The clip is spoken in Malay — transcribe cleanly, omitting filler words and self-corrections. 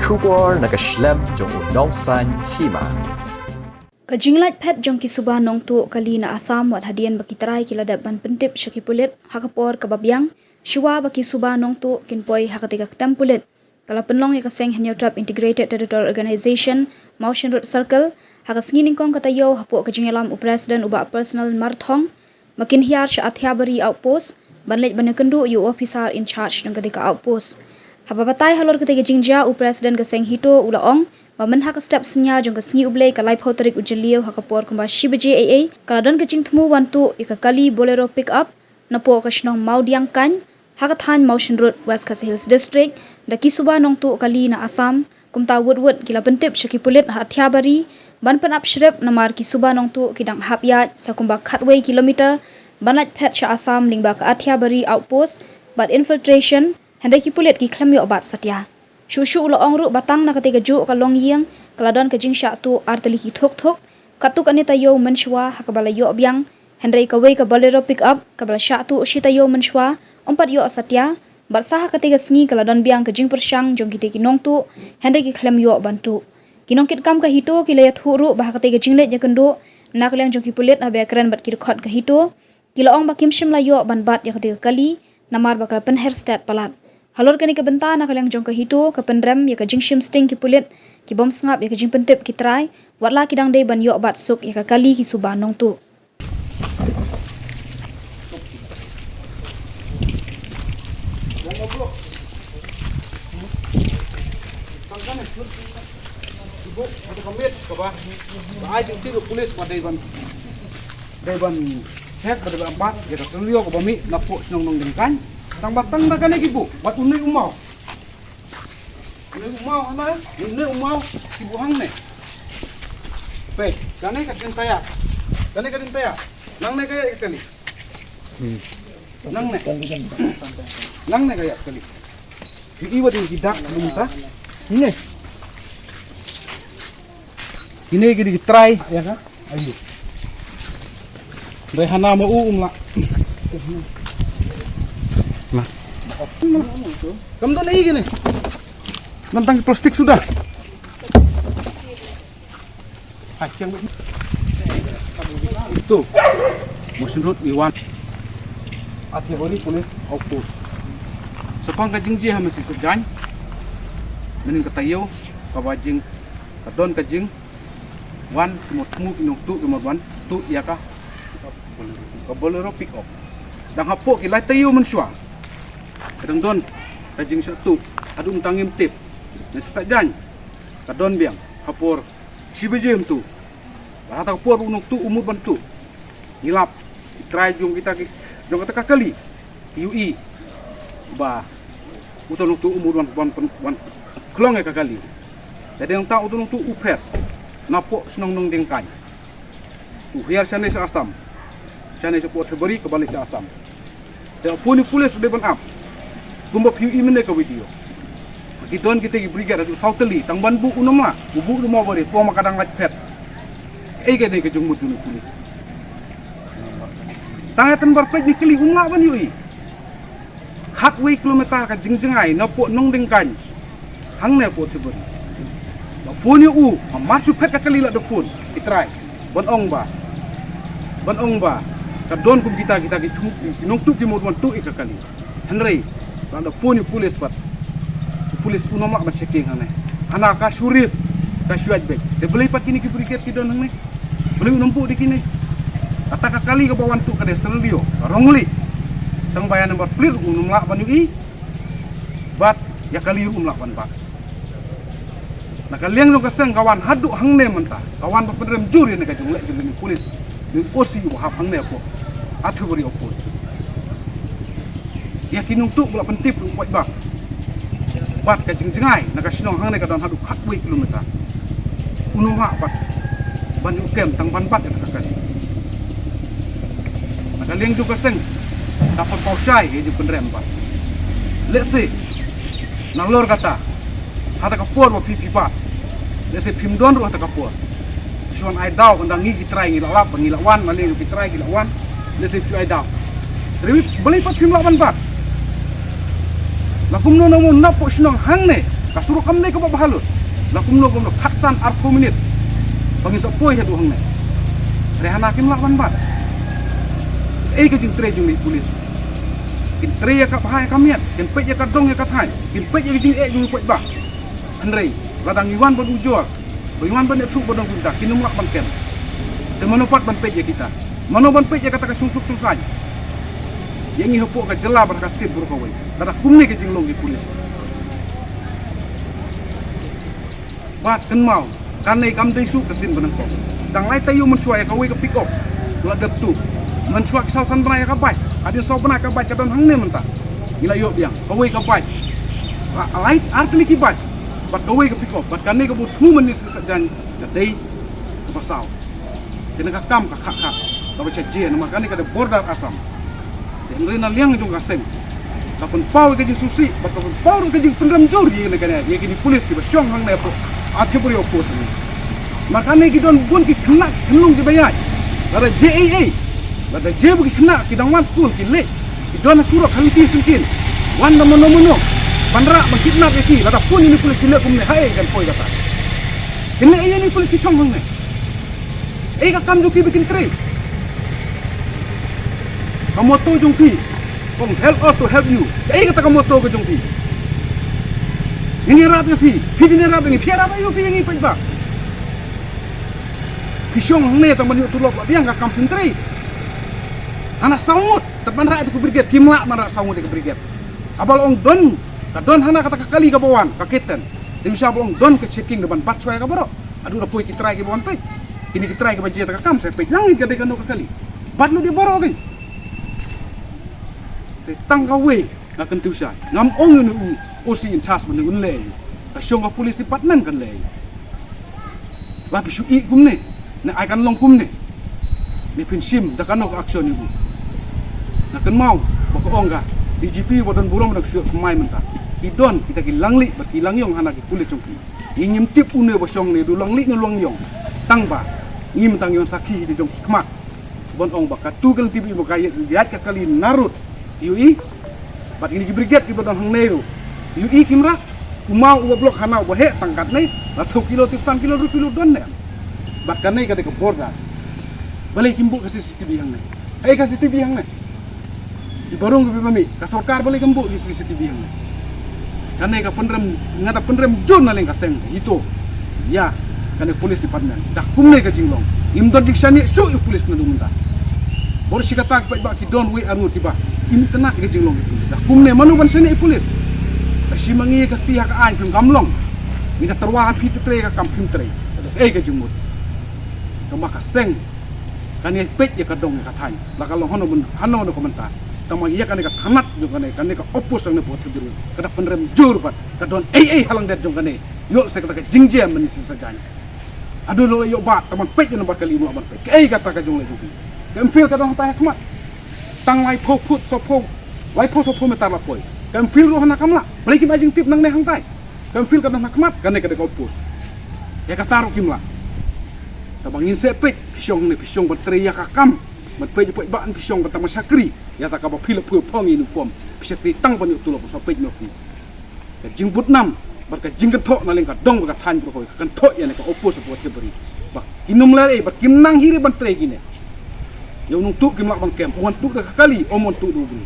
Shubor nakaslem jong unong san hima. Kajinglat pet jong kisuba nong tu kali na Asam wat hadian baki terai kiladap ban pentip syaki pulit hakapor kababyang syua baki suba nong tu kinpoi hakatika ketam pulit kala penlong ya kaseng hanya trap integrated territorial organization Motion Road Circle hakasngi ningkong katayo hapo kajingalam presiden uba personal marthong makin hiar sya athiabari outpost banlet banekendu yu officer in charge jong ketika outpost hababatai halor ketika jingja presiden kaseng hito ulaong Wamen hak step senya jong kesengi ublei kalai poterik ujelio hakapor kumba shibaji AA kaladon kejing temu wantu ika kali bolero pick up napo kasnong maudiang kan hakathan Motion Road West Khasi Hills District daki suba nong tu kali na Asam kumta wood kila pentip syaki pulit hathiabari ban pen up shrep namar ki suba nong tu kidang hapyat sakumba khatway kilometer banat pet sya Asam lingba ka athiabari outpost but infiltration hendaki pulit ki klamyo bat satya Shushu ulo ongru batang na katiga ju kalong yang kaladon kajing sya tu arteli ki thok katuk anita yo menshwa hakabala yo abyang hendrai kawai ka bolero pick up kabala sya tu shita yo menshwa ompat yo asatya barsaha katiga sngi kaladon biang kajing persyang jong kite ki nong tu hendrai ki khlem yo bantu kinong kit kam ka hito ki layat huru bah katiga jinglet ya kendo nak liang jong ki pulit abe kren bat ki khot ka hito kila ong bakim shim la yo ban bat ya katiga kali namar bakal pen hairstyle palat Halor kani ke benta nak kaliang jong ke hito ke penrem ya ke jingshim sting ki pulit ki bom sngap ya ke jing pentip ki try watla kidang dei ban yo bat suk ya ke kali ki subanong tu Ai ting ti polis pada Devan hek pada empat ya ke selio ke bami napuk senong nong dengkan tang batang na kani gibu wat unai umau ana unai umau gibu hang ne pe kani ka tin taya nang ne kaya kali nang ne kaya kali di wat di dak minta ini gini try ya kan ayo dari hana mau lah nah kamu tuh lagi gini nantang plastik sudah itu Motion Road Iwan Athiabari Police Outpost sepang kajing je masih sejan mening katayo kabajing kadon kajing wan temu inong tu kemar wan tu iya kah bolero pick up dang hapo kilai tayo mensua kadang don kajing satu adung tangim tip nesajan kadon biang hapor sibejem tu bahata hapor unuk tu umur bantu ngilap try jong kita jong kata kali UI ba utun tu umur wan klong ya kali jadi yang tak utun tu upet napok senong nong dengkai hiar sana sa Asam sana sa Athiabari kembali sa Asam dan phone polis sudah ban up gumba PUI mene ka video kita gi brigade atu sauteli tang ban bu unom la bu mo bare po makadang lat pet ga ne ke jungmut dunu polis tangatan bar pet ni keli umla ban yui khatway kilometer ka jingjengai napok nong dengkai hang ne po Athiabari phone u masuk pet ka kali la de phone itrai ban ong ba kadon kum kita nong tu ki modwan tu ikakali henry ada phone polis pat polis unom mak checking hane ana ka suris ka suaj bek de beli pat kini ki briket ki don hane beli unom pu dikini ataka kali ka bawan tu kade selio rongli tang bayan nomor plir unom lak ban ui bat ya kali lak ban pak nak kalian dong keseng kawan haduk hang ne mentah kawan berpendem juri ne ka junglek juri polis ni osi hap hang ne ko Athiabari opos ya kinung tu bula pentip buat bat ka jingjengai nak sinong hang ne ka don haduk khatway kilometer unung hak bat banyu kem tang ban bat ya ka nak kalian dong keseng dapat pausai ye pendrem bat let's say nalor kata hata kapur wa pipi pat dese pimdon ru hata kapur suan ai dau kandang ngi kitrai ngi lap ngi lawan male ngi kitrai ngi lawan dese su ai dau tapi beli pat pim lawan pat lakum no namun napo sinong hang ne Kasuro kam ne ka bahalot. La kumno kumno khatsan arko minit. Bagi sok poi hatu hang ne. Rehana kim lak ban bat. Ka jing tre jung ni polis. Kin tre ya ka bahaya kamiat, kin pet ya ka dong ya ka thai, kin pet ya jing jung poi ba. Andrei, ladang iwan ban ujor. Iwan ban tu bodong kunta, kin mulak ban ken. De manopat ban pet ya kita. Mano ban pet ya kata ka sungsuk sungsai. Yang ngi hopo ka jela bar ka stit bur ka wai. Dada kumne ka jing long ni polis. Bat kan mau, kan nei kam dei su ka sin ban ko. Dang lai tayu men suai ka wai ka pick up. La dep tu. Men suai ka san bana ka bai. Adin so bana ka bai ka dan hang ne menta. Ila yo biang, ka wai ka bai. Lai artli ki bai. Bat ka wai ka pick up, bat kan nei ka but hu men ni sa jan ka dei ka pasau. Kena ka kam ka khak khak. Ka ba je na makani ka de border asam. Dan rena liang jong ka seng. Ka pun pau ka jing susi, bat ka pun pau ka jing pendam jor ye na kana. Ye kini polis ki ba syong hang ne po. Ati buri opos ni. Makani ki don bun ki kena kenung di bayai. Ada JAA. Ada je buki kena ki dang wan school ki le. Ki don suro khali ti singkin. Wan na mono. Pandra makidnap ki. Ada pun ini polis ki le kumne hai kan poi kata. Kena ini polis ki syong hang ne. Ka kam joki bikin tre. Kamu to jongpi. Kong help us to help you. Kata kamu to ke jongpi. Ini rap ya fi ini rap ini. Fi rap ayo fi yang ipa iba. Pisong ne ta mani tulok biang ka kampung tre. Anak saumut tepan ra itu ke brigade kimla mana saumut ke brigade. Abal ong don ka don hana kata kali ka bawan ka keten. Demi siapa ong don ke checking depan bat suai ka baro. Aduh rapoi kita try ke bawan pe. Ini kita try ke bajia ta kam saya pe. Lang gade kanu ka kali. Bat lu di baro ke. Tangga we na kan tu sai ngam ong nu osi in charge men un le ka syong ka police department kan le ba bi shu I kum ne na ai kan long kum ne ni pin sim da kan ok action ni bu na kan mau ba ko ong ga DGP bodon burong dak syok mai menta idon kita ki langli ba ki langyong hana ki police chong ki ngim tip une ba syong ne du langli nu langyong tang ba ngim tang yon sakhi di jong kmak bon ong ba ka tu kan tibi ba kayet lihat ka kali narut UI, bat ini brigade di bodong hang neu. UI kimra, umau uba blok hana uba he tangkat nei, atau kilo tipsan kilo rupiah don ne. Bat kan nei kade ke border. Balik kimbu ke CCTV hang nei. Ke CCTV hang nei. Di barung ke mami, ka sarkar balik kimbu di CCTV hang nei. Kan nei ka pendrem ngata pendrem jon na leng ka seng itu. Ya, kan polis department. Dah kum nei ka jinglong. Imdon diksani so yu polis na dumunda. Bor sikata ka ba ki don we anu tiba. Ini tenak ke jinglong itu. Dah kumne manu ban sini polis. Kasi mangi ka pihak an kum gamlong. Mina terwahan pi tre ka kampung tre. Ke jumut. Kama ka seng. Kan ye pet ye ka dong ka thai. La ka long hono bun hano no komentar. Tama ye kan ka thanat jo kan ka opos ang ne pot biru. Ka da penrem jur bat. Ka don halang det jong kan yo se ka jingje men si sajanya. Aduh lo yo bat taman pet no bakal imu aban pet. Kata ka jong le jupi. Kem feel ka dong ta hikmat. Tang lai po put so po lai po so po metar la poi kam feel ro hana kamla balik ki majing tip nang ne hang tai kam feel ka nak mat kan ne ka de opus ya ka taru kimla ta bangin se pet pisong ne pisong bateri ya ka kam mat pe po ba an pisong ka ta masakri ya ta ka ba phil pu phong in form pisakri tang ban tu lo so pet no ki ka jing but nam bar ka jing ka tho na leng ka dong ka than ko kan tho ya ne ka opus po ke beri ba inum la ba kim nang hiri ban tre ki ne. Yung nung tu kim lak bang kem, uwan tu ka kali, omon tu do beri.